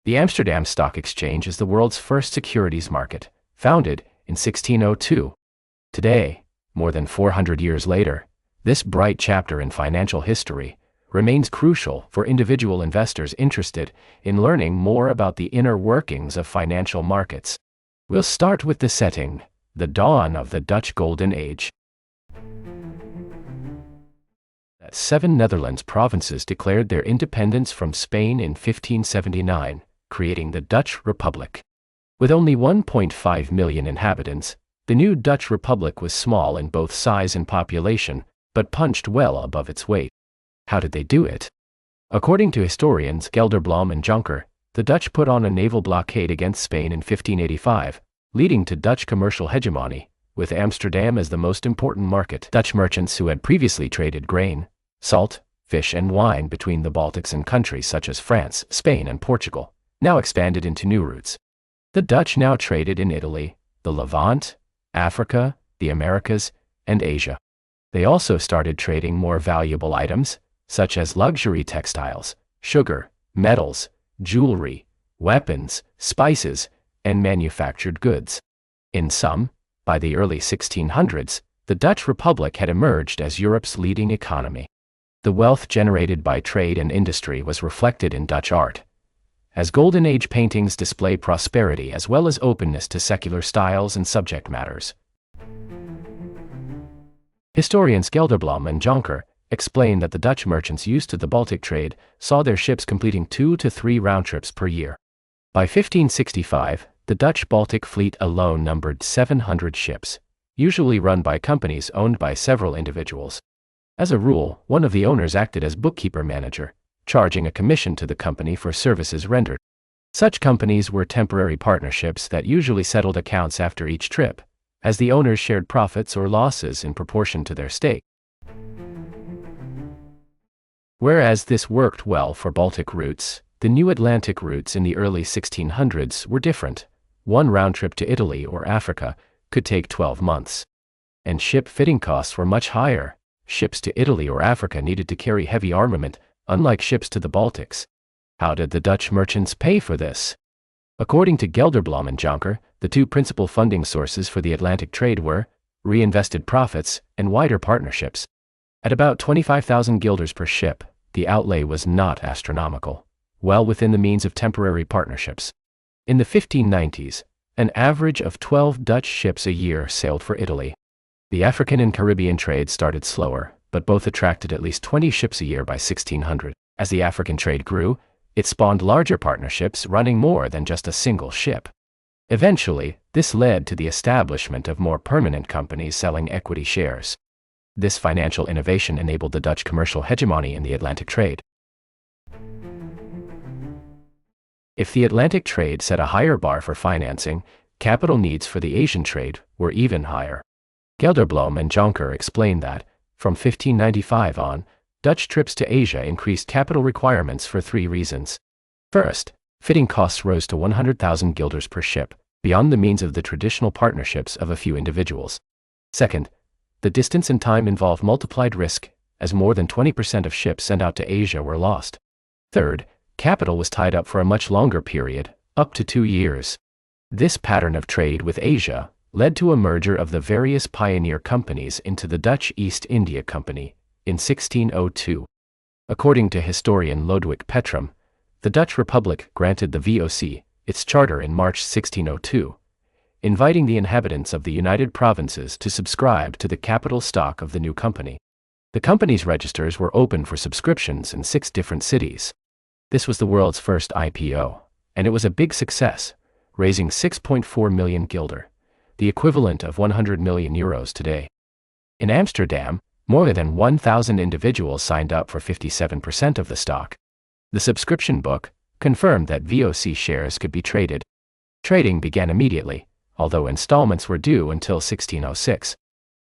The Amsterdam Stock Exchange is the world's first securities market, founded in 1602. Today, more than 400 years later, this bright chapter in financial history remains crucial for individual investors interested in learning more about the inner workings of financial markets. We'll start with the setting, the dawn of the Dutch Golden Age. 7 Netherlands provinces declared their independence from Spain in 1579, creating the Dutch Republic. With only 1.5 million inhabitants, the new Dutch Republic was small in both size and population, but punched well above its weight. How did they do it? According to historians Gelderblom and Jonker, the Dutch put on a naval blockade against Spain in 1585, leading to Dutch commercial hegemony, with Amsterdam as the most important market. Dutch merchants who had previously traded grain, salt, fish and wine between the Baltics and countries such as France, Spain and Portugal, now expanded into new routes. The Dutch now traded in Italy, the Levant, Africa, the Americas, and Asia. They also started trading more valuable items, such as luxury textiles, sugar, metals, jewelry, weapons, spices, and manufactured goods. In sum, by the early 1600s, the Dutch Republic had emerged as Europe's leading economy. The wealth generated by trade and industry was reflected in Dutch art, as Golden Age paintings display prosperity as well as openness to secular styles and subject matters. Historians Gelderblom and Jonker explain that the Dutch merchants used to the Baltic trade saw their ships completing 2 to 3 round trips per year. By 1565, the Dutch Baltic fleet alone numbered 700 ships, usually run by companies owned by several individuals. As a rule, one of the owners acted as bookkeeper-manager, charging a commission to the company for services rendered. Such companies were temporary partnerships that usually settled accounts after each trip, as the owners shared profits or losses in proportion to their stake. Whereas this worked well for Baltic routes, the new Atlantic routes in the early 1600s were different. One round trip to Italy or Africa could take 12 months. And ship fitting costs were much higher. Ships to Italy or Africa needed to carry heavy armament, unlike ships to the Baltics. How did the Dutch merchants pay for this? According to Gelderblom and Jonker, the two principal funding sources for the Atlantic trade were reinvested profits and wider partnerships. At about 25,000 guilders per ship, the outlay was not astronomical, well within the means of temporary partnerships. In the 1590s, an average of 12 Dutch ships a year sailed for Italy. The African and Caribbean trade started slower, but both attracted at least 20 ships a year by 1600. As the African trade grew, it spawned larger partnerships running more than just a single ship. Eventually, this led to the establishment of more permanent companies selling equity shares. This financial innovation enabled the Dutch commercial hegemony in the Atlantic trade. If the Atlantic trade set a higher bar for financing, capital needs for the Asian trade were even higher. Gelderblom and Jonker explain that, from 1595 on, Dutch trips to Asia increased capital requirements for 3 reasons. First, fitting costs rose to 100,000 guilders per ship, beyond the means of the traditional partnerships of a few individuals. Second, the distance and time involved multiplied risk, as more than 20% of ships sent out to Asia were lost. Third, capital was tied up for a much longer period, up to 2 years. This pattern of trade with Asia led to a merger of the various pioneer companies into the Dutch East India Company in 1602. According to historian Lodewijk Petrum, the Dutch Republic granted the VOC its charter in March 1602, inviting the inhabitants of the United Provinces to subscribe to the capital stock of the new company. The company's registers were open for subscriptions in 6 different cities. This was the world's first IPO, and it was a big success, raising 6.4 million guilder, the equivalent of 100 million euros today. In Amsterdam, more than 1,000 individuals signed up for 57% of the stock. The subscription book confirmed that VOC shares could be traded. Trading began immediately, although installments were due until 1606.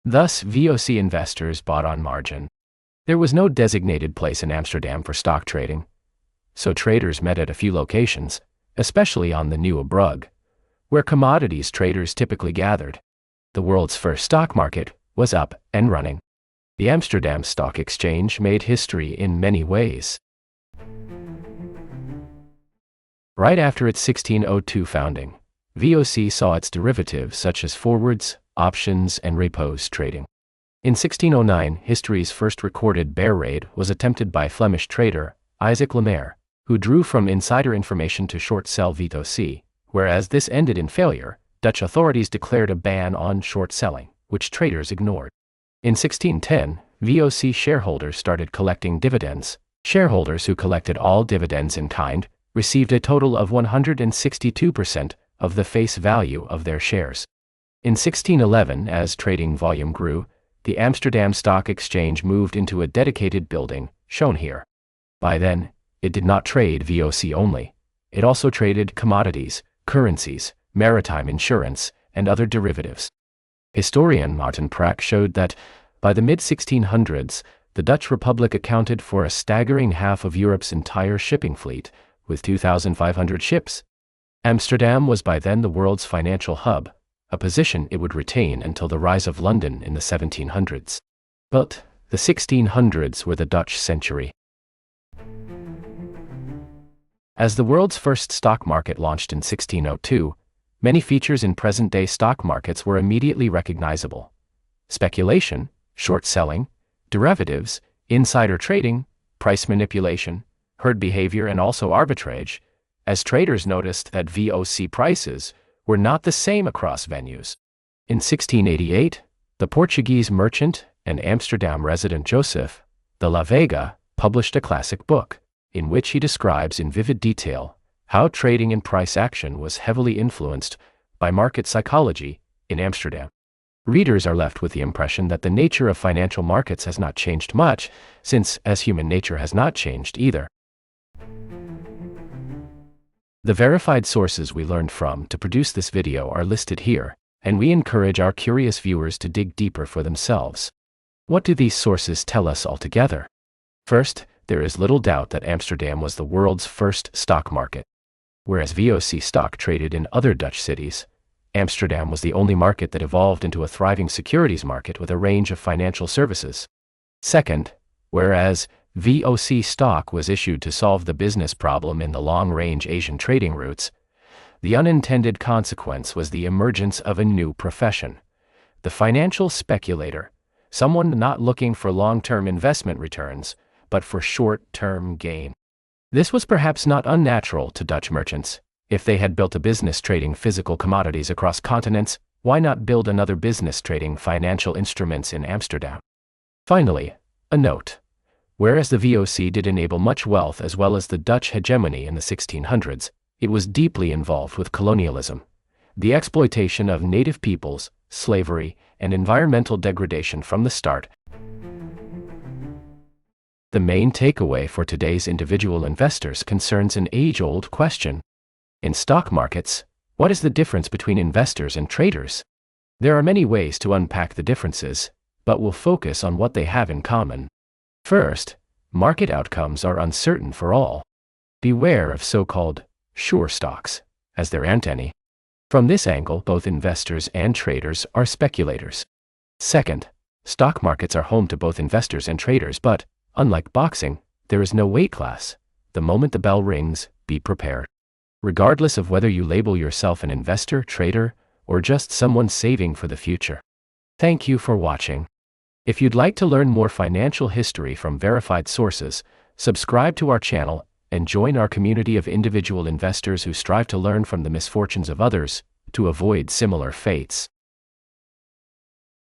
Thus, VOC investors bought on margin. There was no designated place in Amsterdam for stock trading, so traders met at a few locations, especially on the Nieuwe Brug, where commodities traders typically gathered. The world's first stock market was up and running. The Amsterdam Stock Exchange made history in many ways. Right after its 1602 founding, VOC saw its derivatives such as forwards, options, and repos trading. In 1609, history's first recorded bear raid was attempted by Flemish trader Isaac Lemaire, who drew from insider information to short-sell VOC. Whereas this ended in failure, Dutch authorities declared a ban on short selling, which traders ignored. In 1610, VOC shareholders started collecting dividends. Shareholders who collected all dividends in kind received a total of 162% of the face value of their shares. In 1611, as trading volume grew, the Amsterdam Stock Exchange moved into a dedicated building, shown here. By then, it did not trade VOC only. It also traded commodities, currencies, maritime insurance, and other derivatives. Historian Martin Prack showed that, by the mid-1600s, the Dutch Republic accounted for a staggering half of Europe's entire shipping fleet, with 2,500 ships. Amsterdam was by then the world's financial hub, a position it would retain until the rise of London in the 1700s. But the 1600s were the Dutch century. As the world's first stock market launched in 1602, many features in present-day stock markets were immediately recognizable. Speculation, short selling, derivatives, insider trading, price manipulation, herd behavior, and also arbitrage, as traders noticed that VOC prices were not the same across venues. In 1688, the Portuguese merchant and Amsterdam resident Joseph de la Vega published a classic book, in which he describes in vivid detail how trading and price action was heavily influenced by market psychology in Amsterdam. Readers are left with the impression that the nature of financial markets has not changed much, since as human nature has not changed either. The verified sources we learned from to produce this video are listed here, and we encourage our curious viewers to dig deeper for themselves. What do these sources tell us altogether? First, there is little doubt that Amsterdam was the world's first stock market. Whereas VOC stock traded in other Dutch cities, Amsterdam was the only market that evolved into a thriving securities market with a range of financial services. Second, whereas VOC stock was issued to solve the business problem in the long-range Asian trading routes, the unintended consequence was the emergence of a new profession, the financial speculator, someone not looking for long-term investment returns, but for short-term gain. This was perhaps not unnatural to Dutch merchants. If they had built a business trading physical commodities across continents, why not build another business trading financial instruments in Amsterdam? Finally, a note. Whereas the VOC did enable much wealth as well as the Dutch hegemony in the 1600s, it was deeply involved with colonialism, the exploitation of native peoples, slavery, and environmental degradation from the start. The main takeaway for today's individual investors concerns an age-old question. In stock markets, what is the difference between investors and traders? There are many ways to unpack the differences, but we'll focus on what they have in common. First, market outcomes are uncertain for all. Beware of so-called sure stocks, as there aren't any. From this angle, both investors and traders are speculators. Second, stock markets are home to both investors and traders, but, unlike boxing, there is no weight class. The moment the bell rings, be prepared. Regardless of whether you label yourself an investor, trader, or just someone saving for the future. Thank you for watching. If you'd like to learn more financial history from verified sources, subscribe to our channel and join our community of individual investors who strive to learn from the misfortunes of others to avoid similar fates.